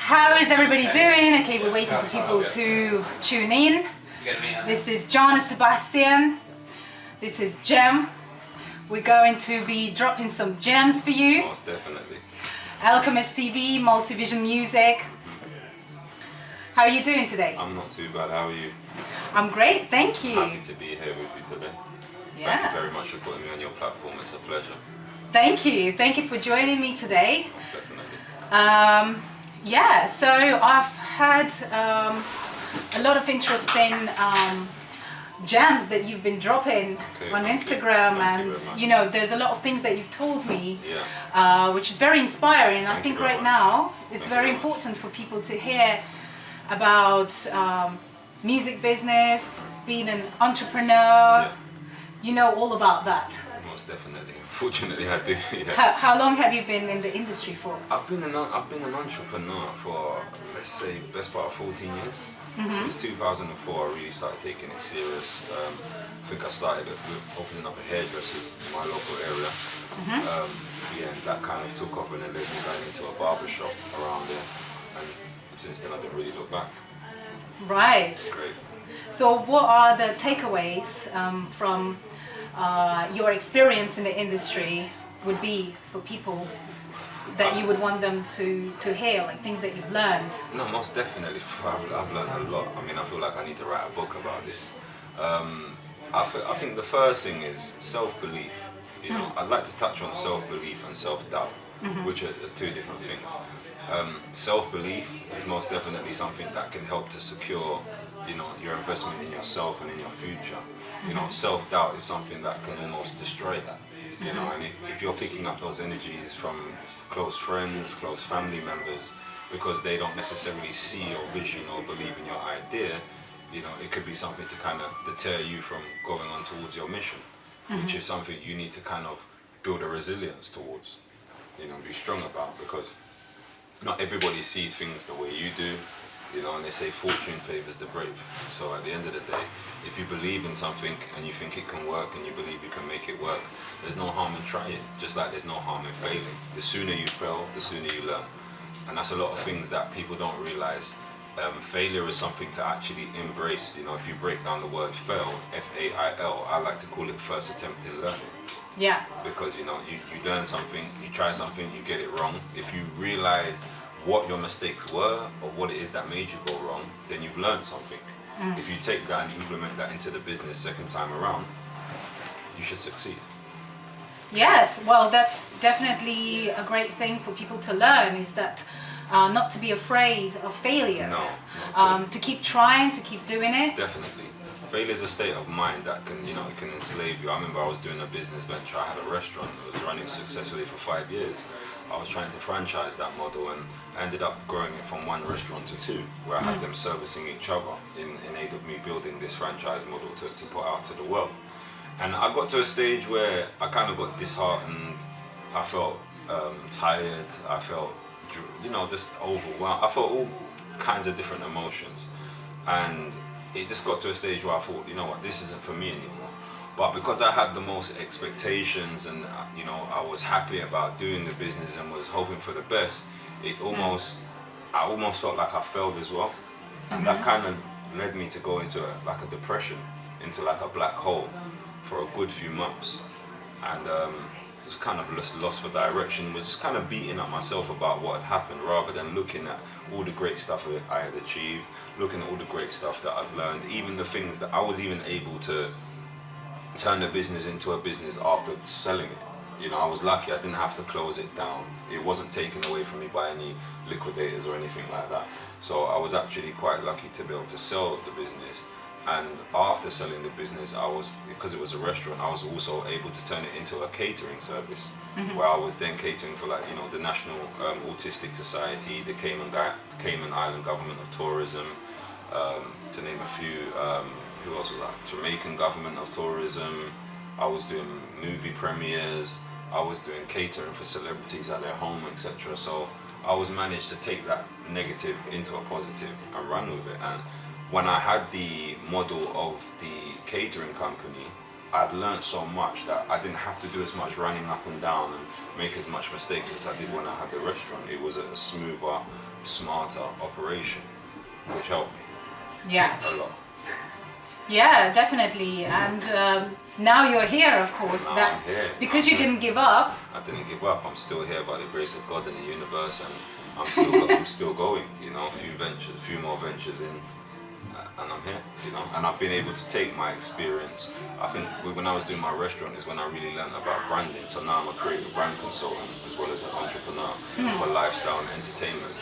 How is everybody doing? Okay, we're waiting for people to tune in. This is Jahna Sebastian. This is Jem. We're going to be dropping some gems for you. Most definitely. Alchemist TV, Multivision Music. How are you doing today? I'm not too bad. How are you? I'm great, thank you. Happy to be here with you today. Yeah. Thank you very much for putting me on your platform. It's a pleasure. Thank you. Thank you for joining me today. Most definitely. Yeah, so I've had a lot of interesting gems that you've been dropping on Instagram, and you know, there's a lot of things that you've told me, which is very inspiring. I think right now it's very important for people to hear about music business, being an entrepreneur. You know all about that. Most definitely. Fortunately, I do. Yeah. How long have you been in the industry for? I've been an entrepreneur for, let's say, best part of 14 years. Since 2004, I really started taking it serious. I think I started with opening up a hairdresser's in my local area. Yeah, and that kind of took off, and then led me going into a barber shop around there. And since then, I didn't really look back. Right. Great. So what are the takeaways from your experience in the industry would be for people that you would want them to hear, like things that you've learned? No, most definitely. I've learned a lot. I mean, I feel like I need to write a book about this. I think the first thing is self-belief. You know, I'd like to touch on self-belief and self-doubt, which are two different things. Self-belief is most definitely something that can help to secure, you know, your investment in yourself and in your future. You know, self-doubt is something that can almost destroy that. You know, and if you're picking up those energies from close friends, close family members, because they don't necessarily see your vision or believe in your idea, you know, it could be something to kind of deter you from going on towards your mission, which is something you need to kind of build a resilience towards, you know, be strong about, because not everybody sees things the way you do, you know, and they say fortune favors the brave. So at the end of the day, if you believe in something and you think it can work and you believe you can make it work, there's no harm in trying, just like there's no harm in failing. The sooner you fail, the sooner you learn. And that's a lot of things that people don't realize. Failure is something to actually embrace. You know, if you break down the word fail, F-A-I-L, I like to call it first attempt in learning. Yeah. Because, you know, you learn something, you try something, you get it wrong. If you realize what your mistakes were or what it is that made you go wrong, then you've learned something. If you take that and implement that into the business second time around, you should succeed. Yes, well, that's definitely a great thing for people to learn, is that not to be afraid of failure. No. To keep trying, to keep doing it. Definitely. Failure is a state of mind that can, you know, it can enslave you. I remember I was doing a business venture. I had a restaurant that was running successfully for 5 years. I was trying to franchise that model, and I ended up growing it from one restaurant to two, where I had them servicing each other in aid of me building this franchise model to put out to the world. And I got to a stage where I kind of got disheartened. I felt tired. I felt, you know, just overwhelmed. I felt all kinds of different emotions. And it just got to a stage where I thought, you know what, this isn't for me anymore. But because I had the most expectations and, you know, I was happy about doing the business and was hoping for the best, I almost felt like I failed as well. And that kind of led me to go into like a depression, into like a black hole for a good few months. And it was kind of lost for direction, was just kind of beating up myself about what had happened, rather than looking at all the great stuff that I had achieved, looking at all the great stuff that I'd learned, even the things that I was even able to turn the business into a business after selling it. You know, I was lucky, I didn't have to close it down. It wasn't taken away from me by any liquidators or anything like that. So I was actually quite lucky to be able to sell the business. And after selling the business, because it was a restaurant, I was also able to turn it into a catering service, where I was then catering for, like, you know, the National Autistic Society, the Cayman Island Government of Tourism, to name a few. Who else was that? Jamaican Government of Tourism. I was doing movie premieres. I was doing catering for celebrities at their home, etc. So I was managed to take that negative into a positive and run with it. And when I had the model of the catering company, I'd learned so much that I didn't have to do as much running up and down and make as much mistakes as I did when I had the restaurant. It was a smoother, smarter operation, which helped me Yeah. a lot. Yeah, definitely. And now you're here, of course. Now That I'm here. because I'm you here. didn't give up. I didn't give up. I'm still here by the grace of God and the universe, and I'm still going. You know, a few more ventures in, and I'm here. You know, and I've been able to take my experience. I think when I was doing my restaurant is when I really learned about branding. So now I'm a creative brand consultant as well as an entrepreneur for lifestyle and entertainment.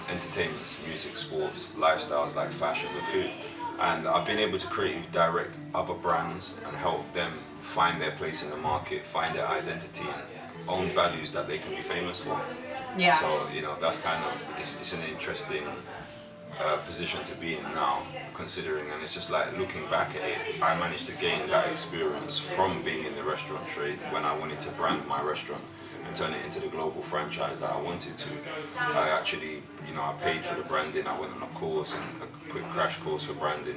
Entertainments, music, sports, lifestyles like fashion and food. And I've been able to creatively direct other brands and help them find their place in the market, find their identity and own values that they can be famous for. Yeah. So, you know, that's kind of, it's an interesting position to be in now, considering, and it's just like looking back at it, I managed to gain that experience from being in the restaurant trade when I wanted to brand my restaurant and turn it into the global franchise that I wanted to. I actually, you know, I paid for the branding, I went on a course, and a quick crash course for branding,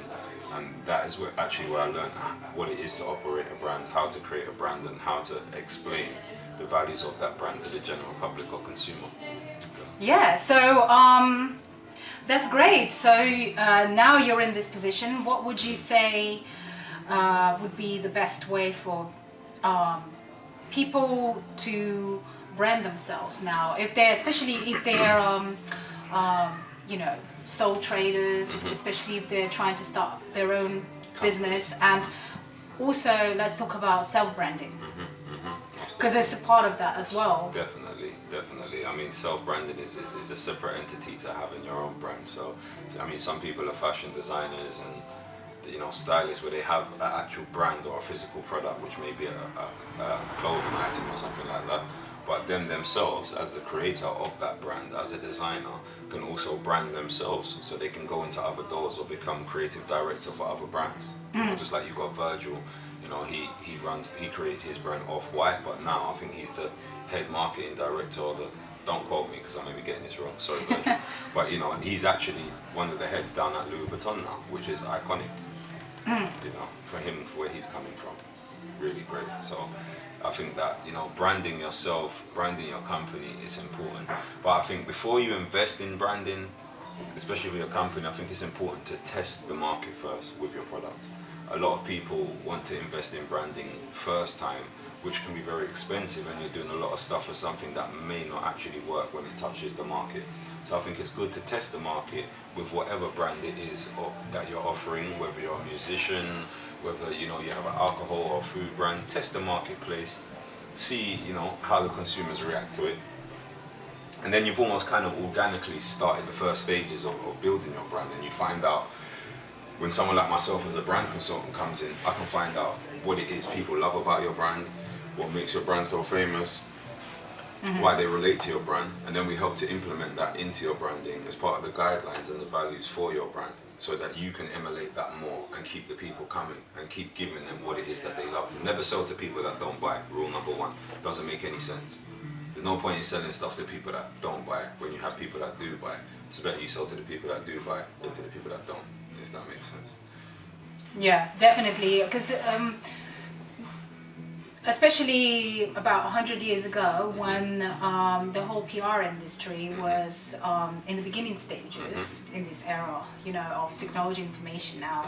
and that is where I learned what it is to operate a brand, how to create a brand, and how to explain the values of that brand to the general public or consumer. Yeah. So that's great. So now you're in this position. What would you say would be the best way for people to brand themselves now, especially if they're you know, sole traders, especially if they're trying to start their own business, and also let's talk about self-branding, because it's a part of that as well. Definitely. I mean, self-branding is a separate entity to having your own brand. So I mean, some people are fashion designers and, you know, stylists where they have an actual brand or a physical product, which may be a clothing item or something like that. But them themselves, as the creator of that brand, as a designer, can also brand themselves, so they can go into other doors or become creative director for other brands. You know, just like you got Virgil, you know, he created his brand Off-White, but now I think he's the head marketing director, or don't quote me because I may be getting this wrong, sorry Virgil. But you know, and he's actually one of the heads down at Louis Vuitton now, which is iconic. You know, for him, for where he's coming from, really great. So I think that, you know, branding yourself, branding your company is important. But I think before you invest in branding, especially with your company, I think it's important to test the market first with your product. A lot of people want to invest in branding first time, which can be very expensive, and you're doing a lot of stuff for something that may not actually work when it touches the market. So I think it's good to test the market with whatever brand it is or that you're offering, whether you're a musician, whether, you know, you have an alcohol or food brand. Test the marketplace, see, you know, how the consumers react to it, and then you've almost kind of organically started the first stages of building your brand. And you find out, when someone like myself as a brand consultant comes in, I can find out what it is people love about your brand, what makes your brand so famous, why they relate to your brand, and then we help to implement that into your branding as part of the guidelines and the values for your brand, so that you can emulate that more and keep the people coming and keep giving them what it is that they love. Never sell to people that don't buy. Rule number one. Doesn't make any sense. There's no point in selling stuff to people that don't buy when you have people that do buy. It's better you sell to the people that do buy than to the people that don't, if that makes sense. Yeah, definitely. Because especially about 100 years ago, when the whole PR industry was in the beginning stages, in this era, you know, of technology information now,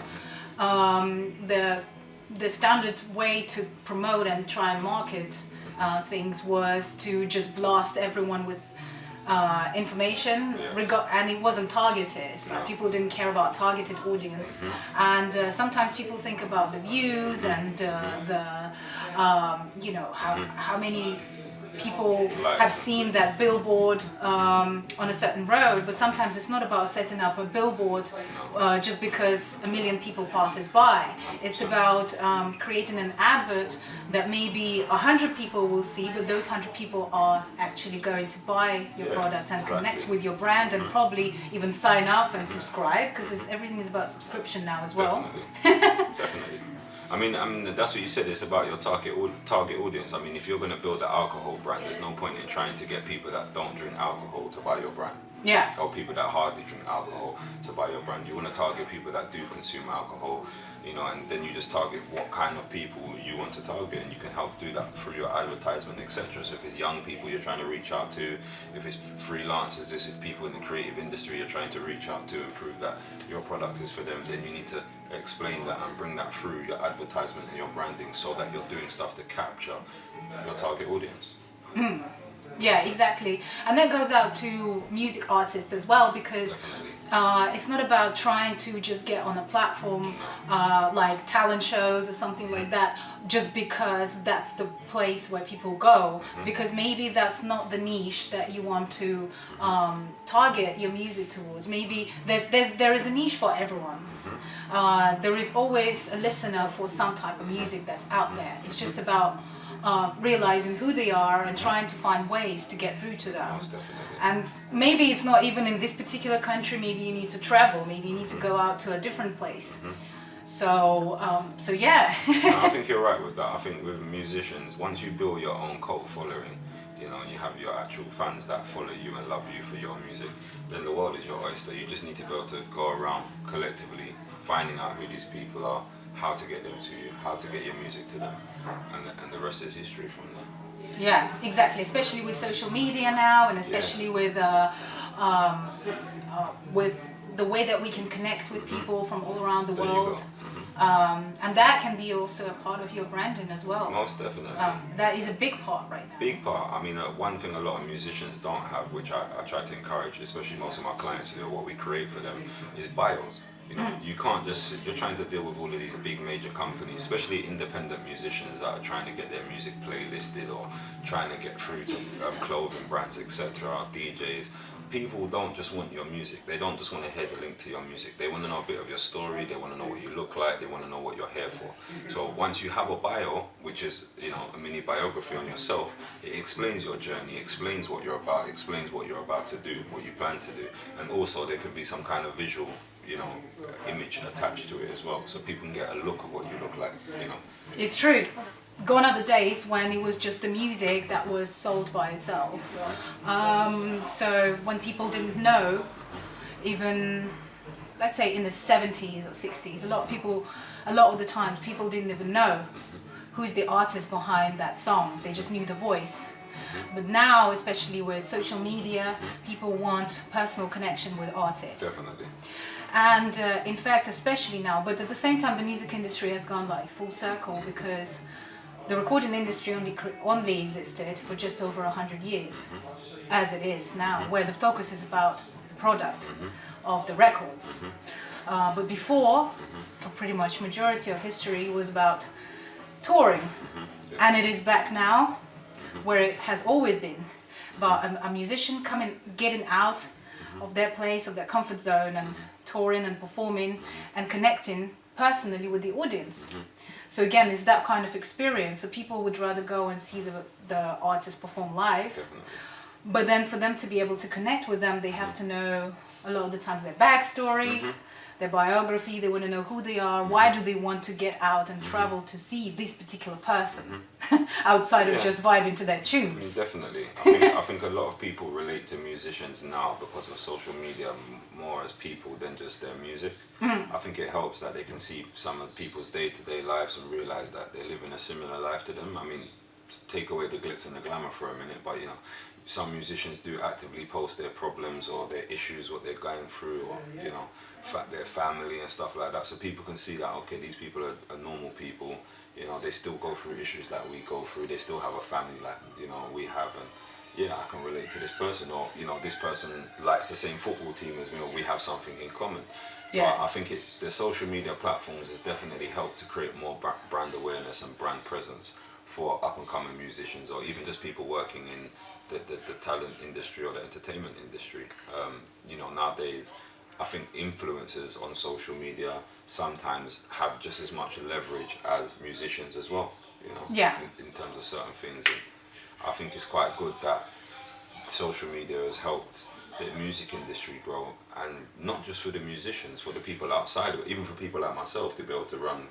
the standard way to promote and try and market things was to just blast everyone with information, and it wasn't targeted. Like, people didn't care about targeted audience, and sometimes people think about the views and the you know, how many people have seen that billboard on a certain road, but sometimes it's not about setting up a billboard just because a million people passes by. It's about creating an advert that maybe 100 people will see, but those 100 people are actually going to buy your product and connect with your brand, and probably even sign up and subscribe, because everything is about subscription now as well. Definitely. I mean, that's what you said. It's about your target audience. I mean, if you're going to build an alcohol brand, there's no point in trying to get people that don't drink alcohol to buy your brand. Yeah. Or people that hardly drink alcohol to buy your brand. You want to target people that do consume alcohol, you know, and then you just target what kind of people you want to target, and you can help do that through your advertisement, etc. So if it's young people you're trying to reach out to, if it's freelancers, this is people in the creative industry you're trying to reach out to and prove that your product is for them, then you need to explain that and bring that through your advertisement and your branding so that you're doing stuff to capture your target audience. Yeah, exactly. And that goes out to music artists as well, because it's not about trying to just get on a platform like talent shows or something like that just because that's the place where people go, because maybe that's not the niche that you want to target your music towards. Maybe there is a niche for everyone. There is always a listener for some type of music that's out there. It's just about realizing who they are and trying to find ways to get through to them. Most definitely. And maybe it's not even in this particular country, maybe you need to travel, maybe you need to go out to a different place. So yeah. No, I think you're right with that. I think with musicians, once you build your own cult following, you know, you have your actual fans that follow you and love you for your music, then the world is your oyster. You just need to be able to go around collectively finding out who these people are, how to get them to you, how to get your music to them, and the rest is history from there. Yeah, exactly. Especially with social media now, and especially with the way that we can connect with people from all around the world. And that can be also a part of your branding as well. Most definitely. That is a big part right now. Big part. I mean, one thing a lot of musicians don't have, which I try to encourage, especially most of my clients, you know, what we create for them, is bios. You know, you can't just, you're trying to deal with all of these big major companies, especially independent musicians that are trying to get their music playlisted or trying to get through to clothing brands, etc., DJs. People don't just want your music. They don't just want to hear the link to your music. They want to know a bit of your story. They want to know what you look like. They want to know what you're here for. So once you have a bio, which is, you know, a mini biography on yourself, it explains your journey, explains what you're about, explains what you're about to do, what you plan to do, and also there could be some kind of visual, you know, image attached to it as well, so people can get a look of what you look like, you know. It's true. Gone are the days when it was just the music that was sold by itself. So when people didn't know, even let's say in the 70s or 60s, a lot of the times people didn't even know who's the artist behind that song. They just knew the voice. But now, especially with social media, people want personal connection with artists. Definitely. And in fact, especially now, but at the same time, the music industry has gone like full circle, because the recording industry only existed for just over 100 years, as it is now, where the focus is about the product of the records. But before, for pretty much majority of history, it was about touring. And it is back now, where it has always been, about a musician getting out of their place, of their comfort zone, and touring and performing and connecting personally with the audience. So again, it's that kind of experience. So people would rather go and see the artist perform live. Definitely. But then for them to be able to connect with them, they have to know a lot of the times their backstory, their biography. They want to know who they are. Why do they want to get out and travel to see this particular person outside of just vibing to their tunes? I mean, definitely. I think a lot of people relate to musicians now because of social media more as people than just their music. I think it helps that they can see some of people's day-to-day lives and realize that they're living a similar life to them. I mean, take away the glitz and the glamour for a minute, but you know, some musicians do actively post their problems or their issues, what they're going through, or you know, their family and stuff like that, so people can see that, okay, these people are normal people, you know, they still go through issues that we go through, they still have a family like, you know, we have, and yeah, I can relate to this person, or you know, this person likes the same football team as me, or we have something in common. So I think the social media platforms has definitely helped to create more brand awareness and brand presence for up-and-coming musicians, or even just people working in the talent industry or the entertainment industry. You know, nowadays, I think influencers on social media sometimes have just as much leverage as musicians as well, you know, in terms of certain things. And I think it's quite good that social media has helped the music industry grow, and not just for the musicians, for the people outside of it, even for people like myself, to be able to run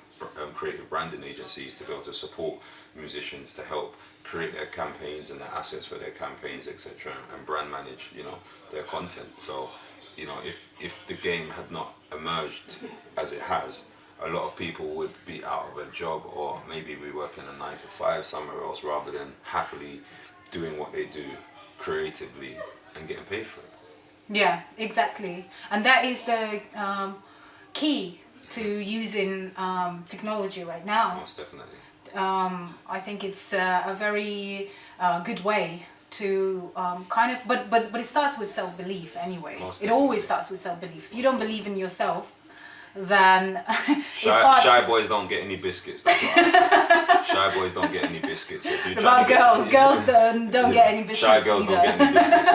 creative branding agencies, to be able to support musicians, to help create their campaigns and their assets for their campaigns, etc., and brand manage, you know, their content. So, you know, if the game had not emerged as it has, a lot of people would be out of a job, or maybe be working a 9 to 5 somewhere else, rather than happily doing what they do creatively and getting paid for it. Yeah, exactly. And that is the key to using technology right now. Most definitely. I think it's a very good way to kind of, but it starts with self-belief anyway. It always starts with self-belief. If you don't believe in yourself, then it's hard. Shy boys don't get any biscuits. That's what I say. Shy boys don't get any biscuits. So if you about girls don't get any biscuits. Shy girls don't get any biscuits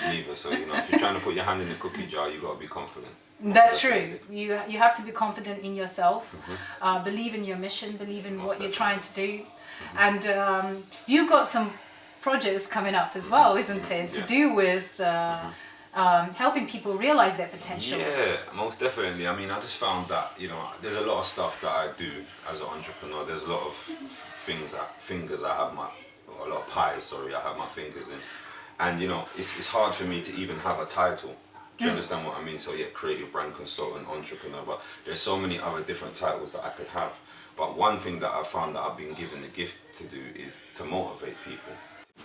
neither. So, you know, if you're trying to put your hand in the cookie jar, you got to be confident. That's true. You have to be confident in yourself, believe in your mission, believe in what you're trying to do, and you've got some projects coming up as well, isn't it? To do with helping people realize their potential. Yeah, most definitely. I mean, I just found that, you know, there's a lot of stuff that I do as an entrepreneur. There's a lot of fingers I have a lot of pies, sorry, I have my fingers in. And, you know, it's hard for me to even have a title. Do you understand what I mean? So yeah, creative brand consultant, entrepreneur, but there's so many other different titles that I could have. But one thing that I found that I've been given the gift to do is to motivate people.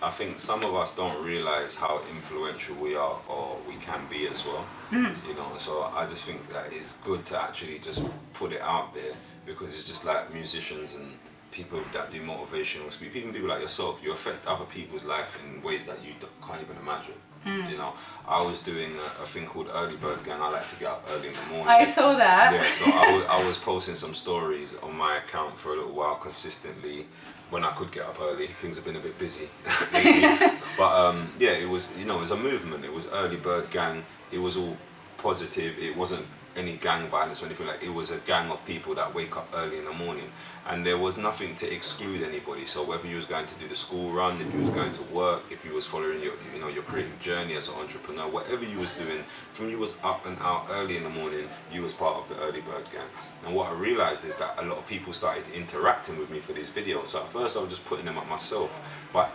I think some of us don't realize how influential we are, or we can be as well. You know, so I just think that it's good to actually just put it out there, because it's just like musicians and people that do motivational speech, even people like yourself, you affect other people's life in ways that you can't even imagine. You know, I was doing a thing called Early Bird Gang. I like to get up early in the morning. I saw that. Yeah, so I was posting some stories on my account for a little while consistently when I could get up early. Things have been a bit busy lately. But yeah, it was, you know, it was a movement. It was Early Bird Gang. It was all positive. It wasn't any gang violence or anything like. It was a gang of people that wake up early in the morning, and there was nothing to exclude anybody. So whether you was going to do the school run, if you was going to work, if you was following your, you know, your creative journey as an entrepreneur, whatever you was doing, from you was up and out early in the morning, you was part of the Early Bird Gang. And what I realized is that a lot of people started interacting with me for these videos. So at first I was just putting them up myself, but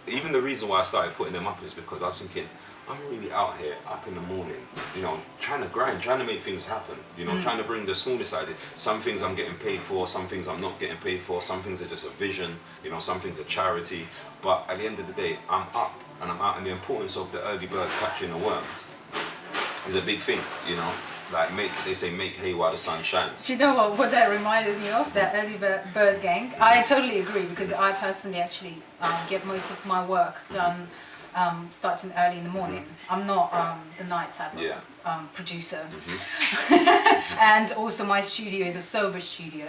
even the reason why I started putting them up is because I was thinking, I'm really out here up in the morning, you know, trying to grind, trying to make things happen, you know, trying to bring the smallest side. Some things I'm getting paid for, some things I'm not getting paid for, some things are just a vision, you know, some things are charity. But at the end of the day, I'm up and I'm out, and the importance of the early bird catching the worms is a big thing, you know. Like they say make hay while the sun shines. Do you know what that reminded me of? That Early Bird Gang. I totally agree, because I personally actually get most of my work done starting early in the morning. I'm not the night type of producer. And also my studio is a sober studio.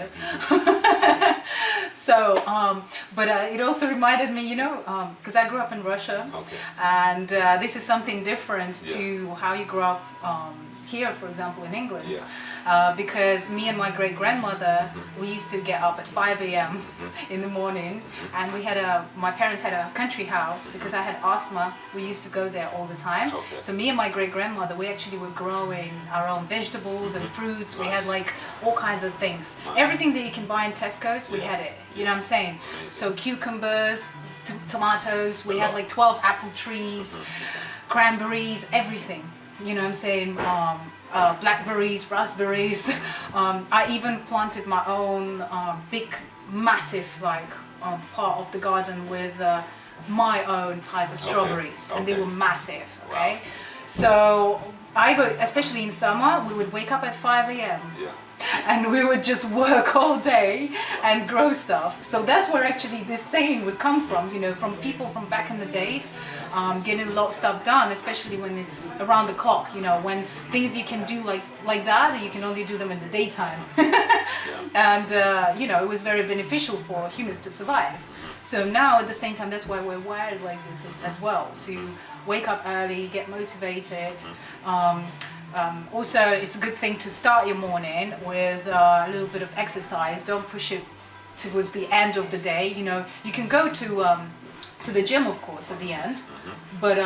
So, but it also reminded me, you know, because I grew up in Russia, and this is something different to how you grew up here, for example, in England. Because me and my great-grandmother, we used to get up at 5 a.m. in the morning, and my parents had a country house. Because I had asthma, we used to go there all the time. So me and my great-grandmother, we actually were growing our own vegetables and fruits. We had like all kinds of things. Everything that you can buy in Tesco's, we had it. You know what I'm saying? So cucumbers, tomatoes, we had like 12 apple trees, cranberries, everything. You know what I'm saying? Blackberries, raspberries. I even planted my own big, massive part of the garden with my own type of strawberries, and they were massive. Okay, so especially in summer, we would wake up at 5 a.m. and we would just work all day and grow stuff. So that's where actually this saying would come from, you know, from people from back in the days, getting a lot of stuff done, especially when it's around the clock, you know, when things you can do like that, you can only do them in the daytime. And, you know, it was very beneficial for humans to survive. So now at the same time, that's why we're wired like this as well, to wake up early, get motivated. Also, it's a good thing to start your morning with a little bit of exercise. Don't push it towards the end of the day. You know, you can go to to the gym, of course, at the end. But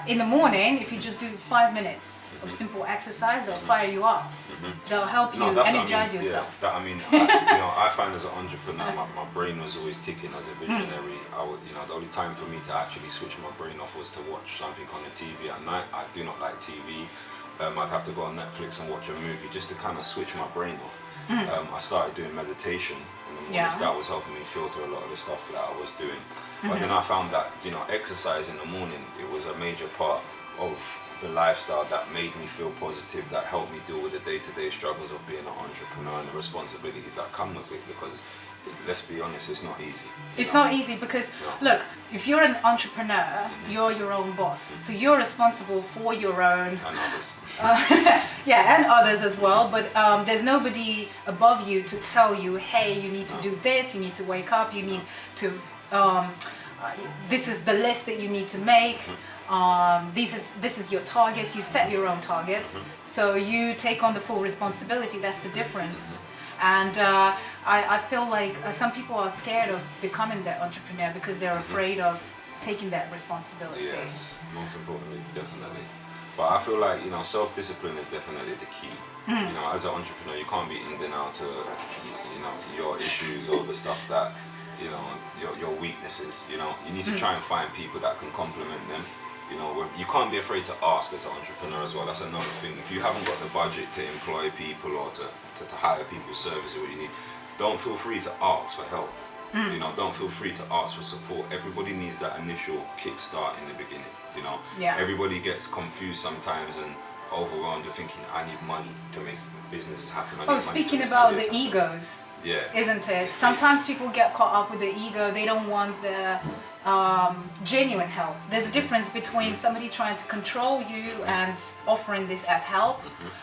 in the morning, if you just do 5 minutes of simple exercise, they'll fire you up. They'll help you energize yourself. Yeah, I find as an entrepreneur, my brain was always ticking as a visionary. The only time for me to actually switch my brain off was to watch something on the TV at night. I do not like TV. I'd have to go on Netflix and watch a movie just to kind of switch my brain off. I started doing meditation in the mornings. That was helping me filter a lot of the stuff that I was doing. But then I found that, exercise in the morning, it was a major part of the lifestyle that made me feel positive, that helped me deal with the day-to-day struggles of being an entrepreneur and the responsibilities that come with it, because let's be honest, it's not easy. It's not easy because, look, if you're an entrepreneur, you're your own boss. So you're responsible for your own... And others. And others as well. But there's nobody above you to tell you, hey, you need to do this, you need to wake up, you need to... this is the list that you need to make. This is your targets. You set your own targets. So you take on the full responsibility. That's the difference. And I feel like some people are scared of becoming that entrepreneur because they're afraid of taking that responsibility. Yes, most importantly, definitely. But I feel like, self-discipline is definitely the key. As an entrepreneur, you can't be in and out to, your issues or the stuff that, your weaknesses. You need to try and find people that can complement them. You can't be afraid to ask as an entrepreneur as well. That's another thing. If you haven't got the budget to employ people or to hire people's services, what you need, don't feel free to ask for help. Don't feel free to ask for support. Everybody needs that initial kickstart in the beginning. Everybody gets confused sometimes and overwhelmed with thinking, I need money to make businesses happen. Speaking about the egos. Yeah. Isn't it? Sometimes people get caught up with the ego. They don't want the genuine help. There's a difference between somebody trying to control you and offering this as help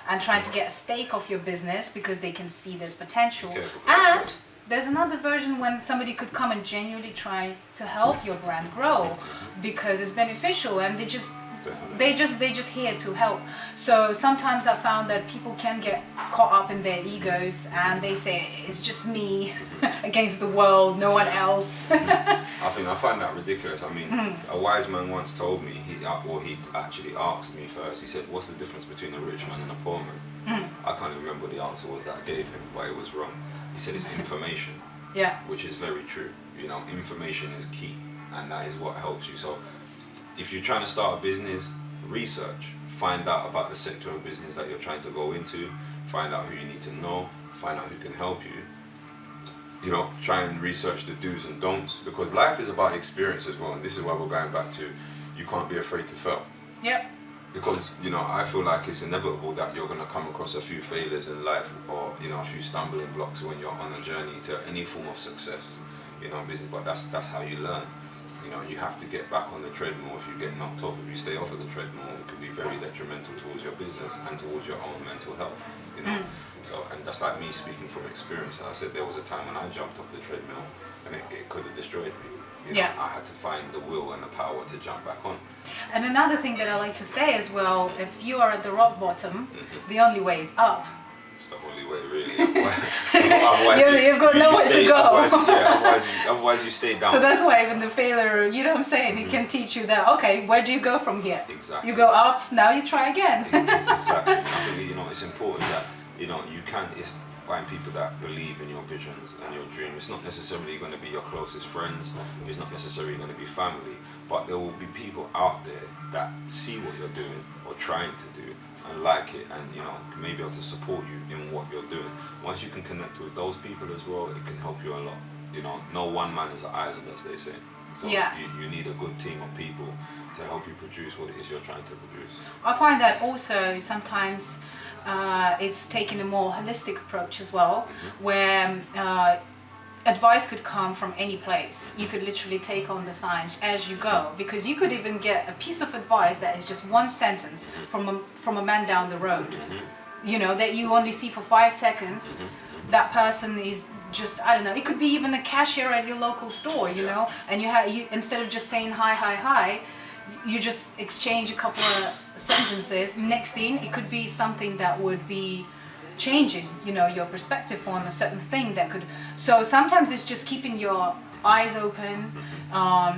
and trying to get a stake of your business because they can see there's potential. And there's another version when somebody could come and genuinely try to help your brand grow because it's beneficial and they just here to help. So sometimes I found that people can get caught up in their egos and they say it's just me against the world, no one else. I find that ridiculous. A wise man once told me, he actually asked me first, he said, what's the difference between a rich man and a poor man? I can't even remember what the answer was that I gave him, but it was wrong. He said it's information. Which is very true. Information is key and that is what helps you. So if you're trying to start a business, research, find out about the sector of business that you're trying to go into, find out who you need to know, find out who can help you. Try and research the do's and don'ts, because life is about experience as well, and this is why we're going back to, you can't be afraid to fail. Because, I feel like it's inevitable that you're going to come across a few failures in life or, a few stumbling blocks when you're on a journey to any form of success, business, but that's how you learn. You have to get back on the treadmill. If you get knocked off, if you stay off of the treadmill, it could be very detrimental towards your business and towards your own mental health. So, and that's like me speaking from experience. I said there was a time when I jumped off the treadmill and it could have destroyed me. I had to find the will and the power to jump back on. And another thing that I like to say as well, if you are at the rock bottom, the only way is up. It's the only way, really. Otherwise, you've got nowhere to go. Otherwise you stay down. So that's why even the failure, you know what I'm saying, it can teach you that, okay, where do you go from here? Exactly. You go up, now you try again. Exactly. I think, it's important that, you can find people that believe in your visions and your dream. It's not necessarily going to be your closest friends, it's not necessarily going to be family, but there will be people out there that see what you're doing or trying to do and like it, and maybe able to support you in what you're doing. Once you can connect with those people as well, it can help you a lot. No one man is an island, as they say. So you need a good team of people to help you produce what it is you're trying to produce. I find that also sometimes it's taking a more holistic approach as well, where advice could come from any place. You could literally take on the science as you go, because you could even get a piece of advice that is just one sentence from a man down the road, that you only see for 5 seconds. That person is just, I don't know, it could be even a cashier at your local store, and you instead of just saying hi, you just exchange a couple of sentences. Next thing, it could be something that would be changing, your perspective on a certain thing that could. So sometimes it's just keeping your eyes open,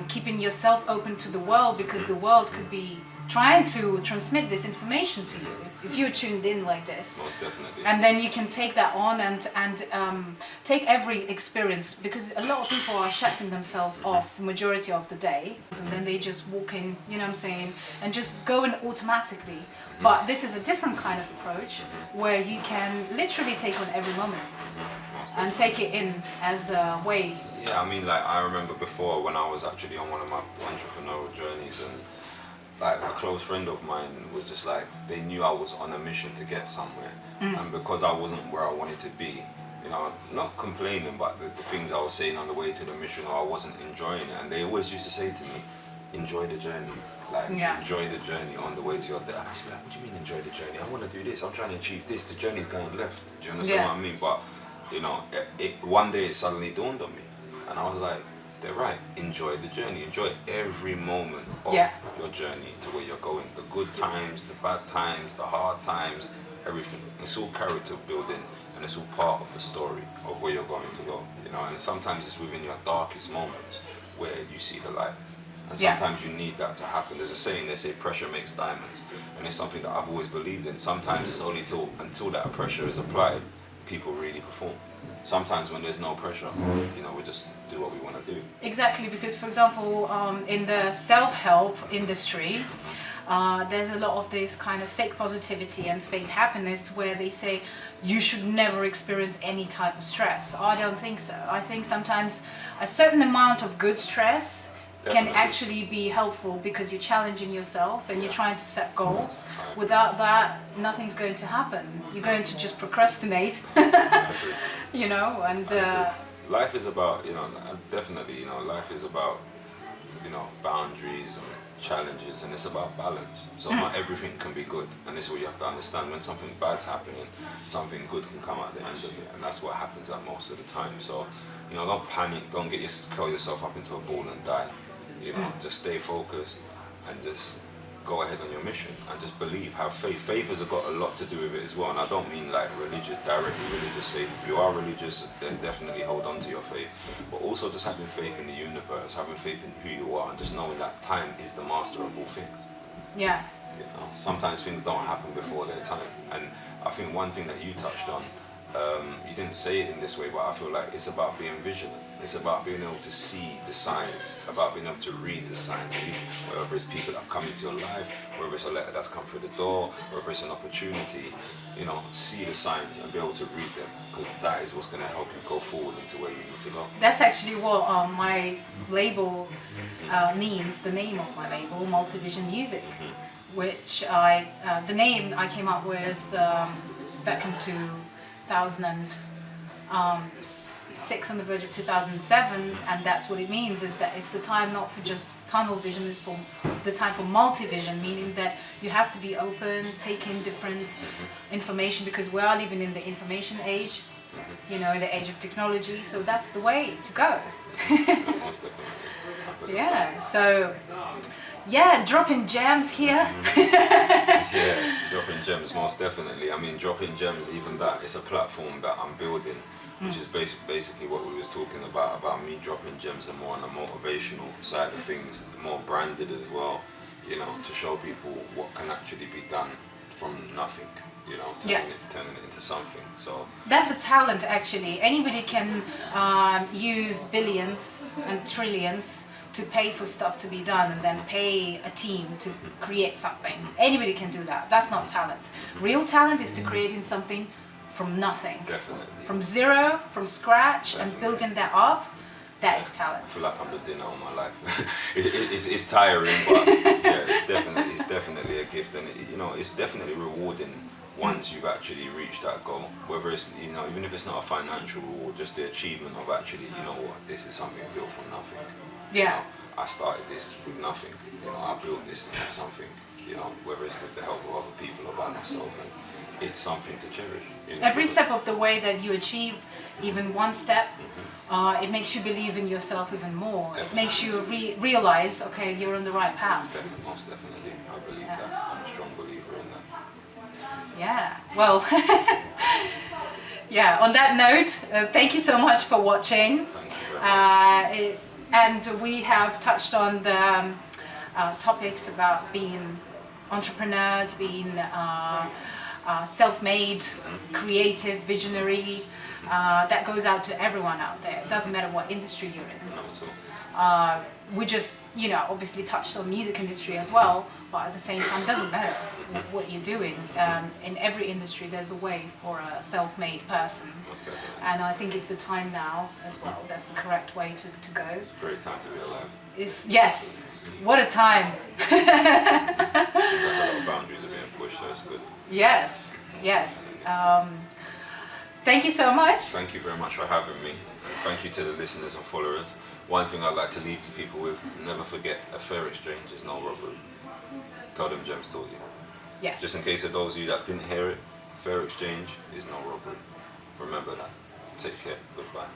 keeping yourself open to the world, because the world could be trying to transmit this information to you if you're tuned in like this. Most definitely. And then you can take that on and take every experience, because a lot of people are shutting themselves off majority of the day, and then they just walk in, you know what I'm saying, and just go in automatically. But this is a different kind of approach where you can literally take on every moment and take it in as a way. Yeah, I mean, like, I remember before when I was actually on one of my entrepreneurial journeys, and like a close friend of mine was just like, they knew I was on a mission to get somewhere, and because I wasn't where I wanted to be, you know, not complaining, but the things I was saying on the way to the mission, or I wasn't enjoying it, and they always used to say to me, enjoy the journey, like enjoy the journey on the way to your day. And I was like, what do you mean enjoy the journey? I want to do this, I'm trying to achieve this, the journey's going left. Do you understand what I mean? But you know, one day it suddenly dawned on me, and I was like, they're right, enjoy the journey, enjoy every moment of your journey to where you're going, the good times, the bad times, the hard times, everything. It's all character building, and it's all part of the story of where you're going to go, you know. And sometimes it's within your darkest moments where you see the light, and sometimes you need that to happen. There's a saying, they say pressure makes diamonds, and it's something that I've always believed in. Sometimes it's only until that pressure is applied, people really perform. Sometimes when there's no pressure, you know, we just do what we want to do. Exactly, because for example, in the self-help industry, there's a lot of this kind of fake positivity and fake happiness where they say you should never experience any type of stress. I don't think so. I think sometimes a certain amount of good stress can actually be helpful, because you're challenging yourself and you're trying to set goals. Without that, nothing's going to happen. You're going to just procrastinate, you know, and life is about, you know, definitely, you know, life is about, you know, boundaries and challenges, and it's about balance. So not everything can be good, and this is what you have to understand. When something bad's happening, something good can come at the end of it, and that's what happens at most of the time. So, you know, don't panic, don't curl yourself up into a ball and die. You know, just stay focused and just go ahead on your mission, and just believe, have faith. Faith has got a lot to do with it as well, and I don't mean like directly religious faith. If you are religious, then definitely hold on to your faith, but also just having faith in the universe, having faith in who you are, and just knowing that time is the master of all things. Yeah. You know, sometimes things don't happen before their time, and I think one thing that you touched on, you didn't say it in this way, but I feel like it's about being vigilant. It's about being able to see the signs, about being able to read the signs, whether it's people that come into your life, whether it's a letter that's come through the door, whether it's an opportunity, you know, see the signs and be able to read them, because that is what's going to help you go forward into where you need to go. That's actually what my label means, the name of my label, Multivision Music, which the name I came up with back in 2006, on the verge of 2007, and that's what it means, is that it's the time not for just tunnel vision, it's for the time for multi-vision, meaning that you have to be open, take in different information, because we are living in the information age, you know, the age of technology, so that's the way to go. Yeah, so yeah, dropping gems here. Yeah, dropping gems, most definitely. I mean, dropping gems, even that, it's a platform that I'm building, which is basically what we was talking about me dropping gems and more on the motivational side of things, more branded as well, you know, to show people what can actually be done from nothing, you know, turning it into something. So that's a talent, actually. Anybody can use billions and trillions to pay for stuff to be done, and then pay a team to create something. Anybody can do that. That's not talent. Real talent is to creating something from nothing. Definitely. From zero, from scratch, and building that up. That is talent. I feel like I've been doing that all my life. it's tiring, but yeah, it's definitely a gift, and you know, it's definitely rewarding once you've actually reached that goal. Whether it's, you know, even if it's not a financial reward, just the achievement of actually, you know what, this is something built from nothing. Yeah. You know, I started this with nothing. You know, I built this into something. You know, whether it's with the help of other people or by myself, and it's something to cherish. You know, every step of the way that you achieve, even one step, it makes you believe in yourself even more. Definitely. It makes you realize, okay, you're on the right path. Definitely, most definitely. I believe that. I'm a strong believer in that. Yeah, well, yeah, on that note, thank you so much for watching. Thank you very And we have touched on the topics about being entrepreneurs, being self-made, creative, visionary. That goes out to everyone out there. It doesn't matter what industry you're in. We just, obviously touched on music industry as well, but at the same time, it doesn't matter what you're doing. In every industry, there's a way for a self-made person. And I think it's the time now as well. That's the correct way to go. It's a great time to be alive. Yes, what a time. A lot of boundaries are being pushed, so it's good. Yes. Thank you so much. Thank you very much for having me. And thank you to the listeners and followers. One thing I'd like to leave people with, never forget, a fair exchange is no robbery. Tell them Jem's told you. Yes. Just in case of those of you that didn't hear it, fair exchange is no robbery. Remember that. Take care. Goodbye.